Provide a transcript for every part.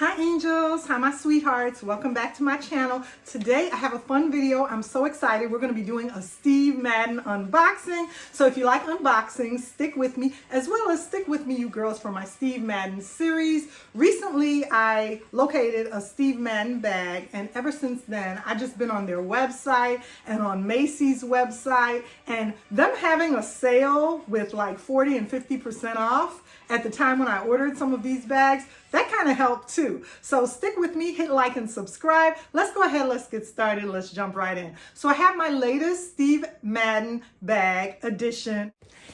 Hi angels, hi my sweethearts, welcome back to my channel. Today I have a fun video. I'm so excited. We're going to be doing a Steve Madden unboxing. So if you like unboxings, stick with me, as well as stick with me you girls for my Steve Madden series. Recently I located a Steve Madden bag, and ever since then I've just been on their website and on Macy's website, and them having a sale with like 40 and 50% off at the time when I ordered some of these bags, that kind of helped too. So stick with me, hit like and subscribe. Let's go ahead, let's get started, let's jump right in. So I have my latest Steve Madden bag edition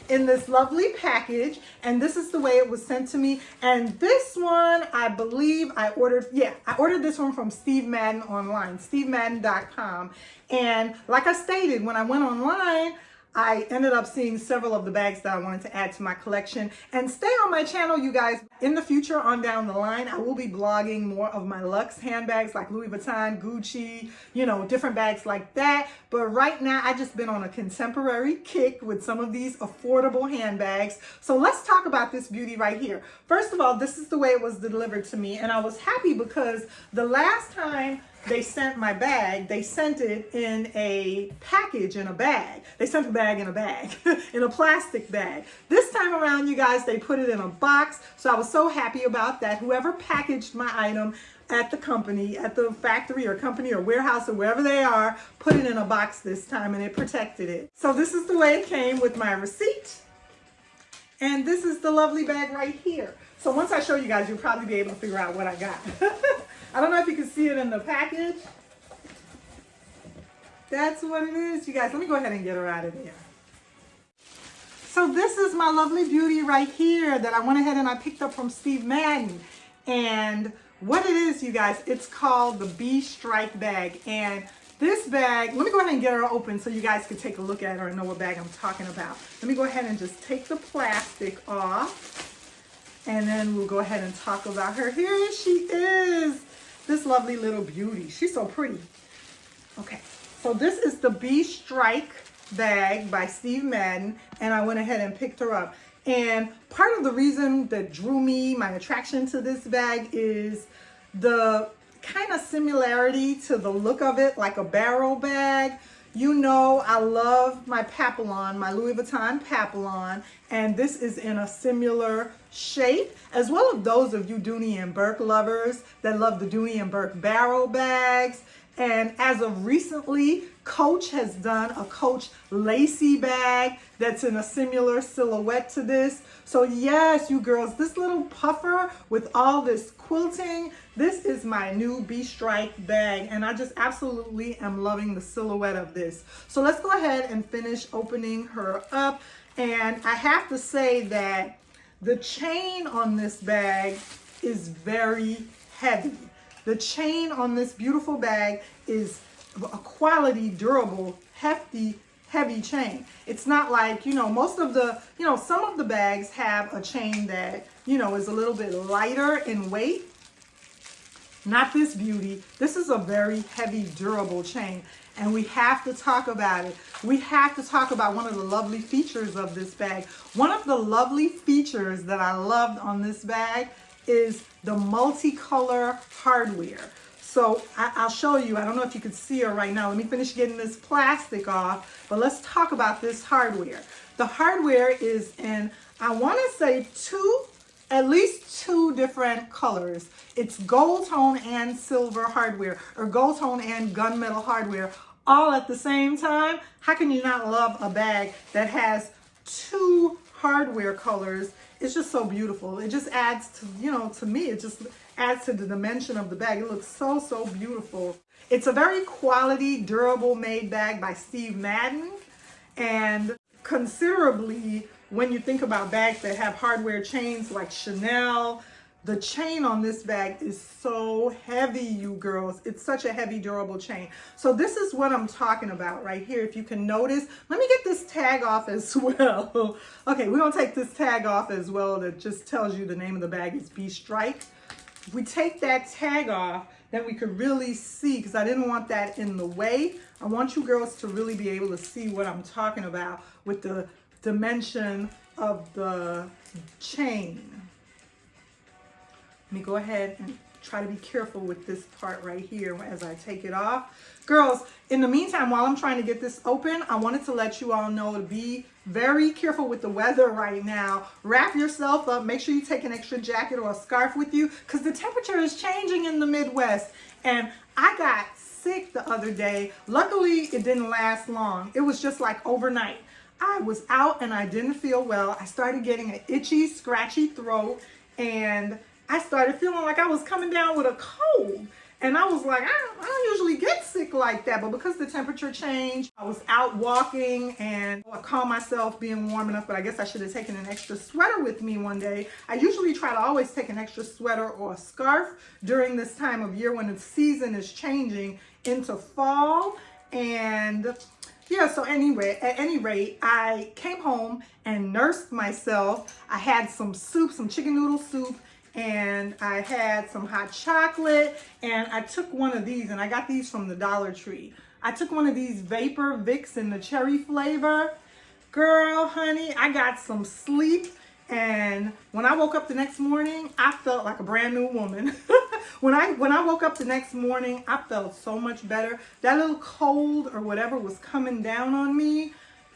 in this lovely package, and this is the way it was sent to me. And this one, I believe I ordered this one from Steve Madden online, stevemadden.com. And like I stated, when I went online, I ended up seeing several of the bags that I wanted to add to my collection. And stay on my channel, you guys. In the future, on down the line, I will be blogging more of my luxe handbags like Louis Vuitton, Gucci, you know, different bags like that. But right now, I just been on a contemporary kick with some of these affordable handbags. So let's talk about this beauty right here. First of all, this is the way it was delivered to me. And I was happy because the last time they sent my bag, they sent it in a package, in a bag. They sent the bag in a bag, in a plastic bag. This time around, you guys, they put it in a box. So I was so happy about that. Whoever packaged my item at the company, at the factory or company or warehouse or wherever they are, put it in a box this time, and it protected it. So this is the way it came with my receipt. And this is the lovely bag right here. So once I show you guys, you'll probably be able to figure out what I got. I don't know if you can see it in the package. That's what it is, you guys. Let me go ahead and get her out of there. So this is my lovely beauty right here that I went ahead and I picked up from Steve Madden. And what it is, you guys, it's called the BSTRIKE bag. And this bag, let me go ahead and get her open so you guys can take a look at her and know what bag I'm talking about. Let me go ahead and just take the plastic off. And then we'll go ahead and talk about her. Here she is. This lovely little beauty. She's so pretty. Okay, so this is the BSTRIKE bag by Steve Madden, and I went ahead and picked her up. And part of the reason that drew me, my attraction to this bag, is the kind of similarity to the look of it, like a barrel bag. You know, I love my Papillon, my Louis Vuitton Papillon, and this is in a similar shape, as well as those of you Dooney and Burke lovers that love the Dooney and Burke barrel bags. And as of recently, Coach has done a Coach lacy bag that's in a similar silhouette to this. So yes, you girls, this little puffer with all this quilting, this is my new BSTRIKE bag, and I just absolutely am loving the silhouette of this. So let's go ahead and finish opening her up. And I have to say that the chain on this bag is very heavy. The chain on this beautiful bag is a quality, durable, hefty, heavy chain. It's not like, you know, most of the, you know, some of the bags have a chain that, you know, is a little bit lighter in weight. Not this beauty. This is a very heavy, durable chain, and we have to talk about it. We have to talk about one of the lovely features of this bag. One of the lovely features that I loved on this bag is the multicolor hardware. So I'll show you. I don't know if you can see her right now. Let me finish getting this plastic off, but let's talk about this hardware. The hardware is in, I want to say at least two different colors. It's gold tone and silver hardware, or gold tone and gunmetal hardware, all at the same time. How can you not love a bag that has two hardware colors? It's just so beautiful. It just adds to, you know, to me, it just adds to the dimension of the bag. It looks so, so beautiful. It's a very quality, durable made bag by Steve Madden. And considerably, when you think about bags that have hardware chains like Chanel, the chain on this bag is so heavy, you girls. It's such a heavy, durable chain. So this is what I'm talking about right here. If you can notice, let me get this tag off as well. Okay, we're gonna take this tag off as well that just tells you the name of the bag is BSTRIKE. If we take that tag off, then we could really see, because I didn't want that in the way. I want you girls to really be able to see what I'm talking about with the dimension of the chain. Let me go ahead and try to be careful with this part right here as I take it off. Girls, in the meantime, while I'm trying to get this open, I wanted to let you all know to be very careful with the weather right now. Wrap yourself up. Make sure you take an extra jacket or a scarf with you because the temperature is changing in the Midwest. And I got sick the other day. Luckily, it didn't last long. It was just like overnight. I was out and I didn't feel well. I started getting an itchy, scratchy throat, and I started feeling like I was coming down with a cold. And I was like, I don't usually get sick like that, but because the temperature changed, I was out walking and I caught myself being warm enough, but I guess I should have taken an extra sweater with me one day. I usually try to always take an extra sweater or a scarf during this time of year when the season is changing into fall. And yeah, so anyway, at any rate, I came home and nursed myself. I had some soup, some chicken noodle soup, and I had some hot chocolate, and I took one of these, and I got these from the Dollar Tree. I took one of these Vapor Vicks in the cherry flavor. Girl, honey, I got some sleep, and when I woke up the next morning, I felt like a brand new woman. When I woke up the next morning, I felt so much better. That little cold or whatever was coming down on me,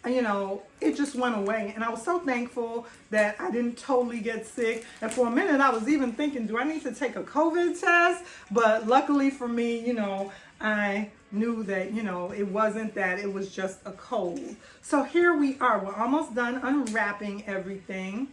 you know, it just went away. And I was so thankful that I didn't totally get sick. And for a minute, I was even thinking, do I need to take a COVID test? But luckily for me, you know, I knew that, you know, it wasn't that, it was just a cold. So here we are. We're almost done unwrapping everything.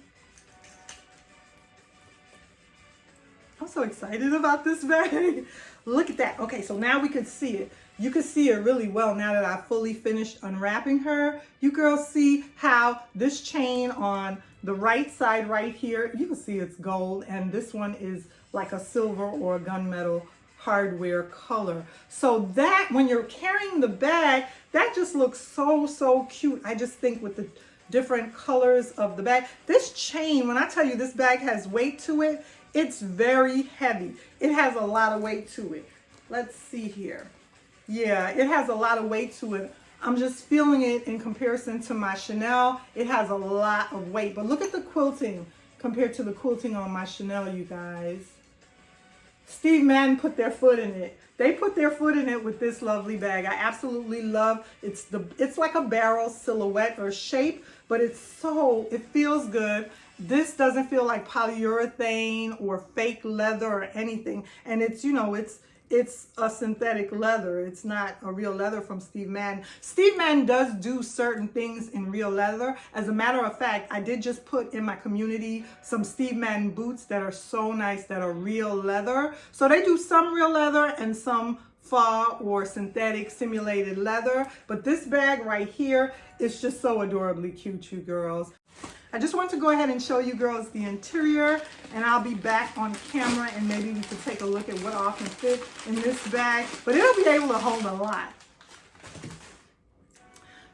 I'm so excited about this bag. Look at that. Okay, so now we could see it. You can see it really well now that I fully finished unwrapping her. You girls see how this chain on the right side right here, you can see it's gold, and this one is like a silver or a gunmetal hardware color. So that when you're carrying the bag, that just looks so cute. I just think with the different colors of the bag. This chain, when I tell you this bag has weight to it, it's very heavy. It has a lot of weight to it. Let's see here. Yeah, it has a lot of weight to it. I'm just feeling it in comparison to my Chanel. It has a lot of weight. But look at the quilting compared to the quilting on my Chanel, you guys. Steve Madden put their foot in it. They put their foot in it with this lovely bag. I absolutely love it's like a barrel silhouette or shape, but it feels good. This doesn't feel like polyurethane or fake leather or anything. And it's, you know, it's a synthetic leather. It's not a real leather from Steve Madden. Steve Madden does do certain things in real leather. As a matter of fact, I did just put in my community some Steve Madden boots that are so nice that are real leather. So they do some real leather and some faux or synthetic simulated leather. But this bag right here is just so adorably cute, you girls. I just want to go ahead and show you girls the interior, and I'll be back on camera and maybe we can take a look at what all can fit in this bag, but it'll be able to hold a lot.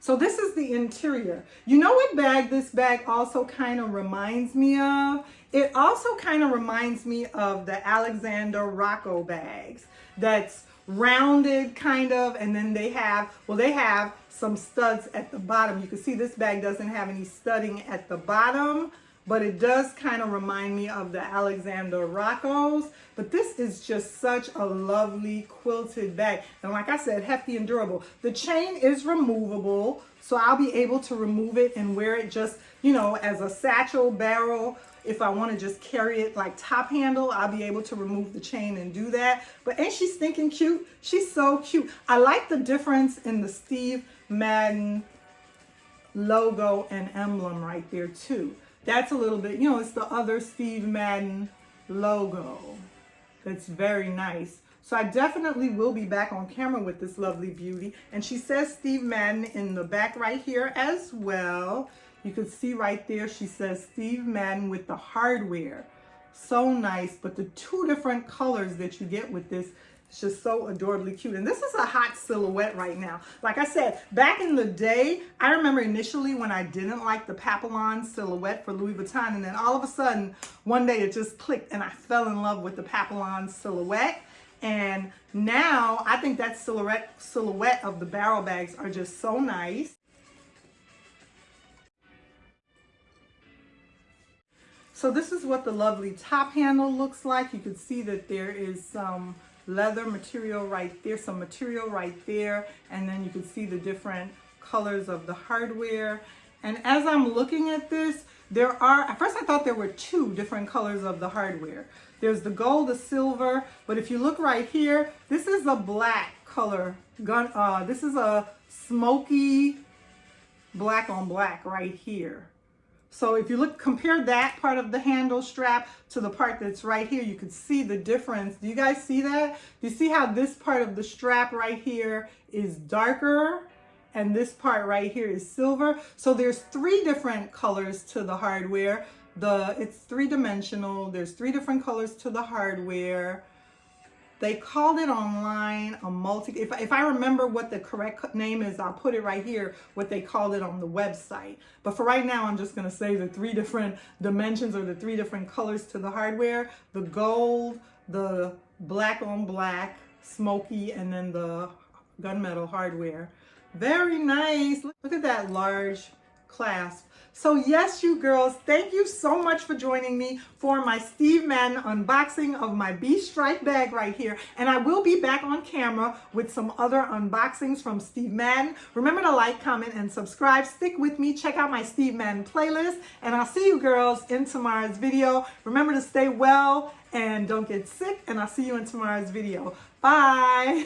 So this is the interior. You know what bag this bag also kind of reminds me of? It also kind of reminds me of the Alexander Rocco bags. That's rounded kind of, and then they have some studs at the bottom. You can see this bag doesn't have any studding at the bottom, but it does kind of remind me of the Alexander Roccos. But this is just such a lovely quilted bag. And like I said, hefty and durable. The chain is removable, so I'll be able to remove it and wear it just, you know, as a satchel barrel. If I want to just carry it like top handle, I'll be able to remove the chain and do that. But ain't she stinking cute? She's so cute. I like the difference in the Steve Madden logo and emblem right there too. That's a little bit, you know, it's the other Steve Madden logo. That's very nice. So I definitely will be back on camera with this lovely beauty. And she says Steve Madden in the back right here as well. You can see right there, she says Steve Madden with the hardware. So nice, but the two different colors that you get with this, it's just so adorably cute. And this is a hot silhouette right now. Like I said, back in the day, I remember initially when I didn't like the Papillon silhouette for Louis Vuitton, and then all of a sudden, one day it just clicked and I fell in love with the Papillon silhouette. And now I think that silhouette of the barrel bags are just so nice. So this is what the lovely top handle looks like. You can see that there is some leather material right there, some material right there, and then you can see the different colors of the hardware. And as I'm looking at this, there are, at first I thought there were two different colors of the hardware. There's the gold, the silver, but if you look right here, this is a black color gun. This is a smoky black on black right here. So if you look, compare that part of the handle strap to the part that's right here, you can see the difference. Do you guys see that? You see how this part of the strap right here is darker and this part right here is silver? So there's three different colors to the hardware. It's three-dimensional. There's three different colors to the hardware. They called it online a multi, if I remember what the correct name is, I'll put it right here, what they called it on the website. But for right now, I'm just gonna say the three different dimensions or the three different colors to the hardware: the gold, the black on black, smoky, and then the gunmetal hardware. Very nice. Look at that large clasp. So yes, you girls, thank you so much for joining me for my Steve Madden unboxing of my BSTRIKE bag right here. And I will be back on camera with some other unboxings from Steve Madden. Remember to like, comment, and subscribe. Stick with me. Check out my Steve Madden playlist. And I'll see you girls in tomorrow's video. Remember to stay well and don't get sick. And I'll see you in tomorrow's video. Bye.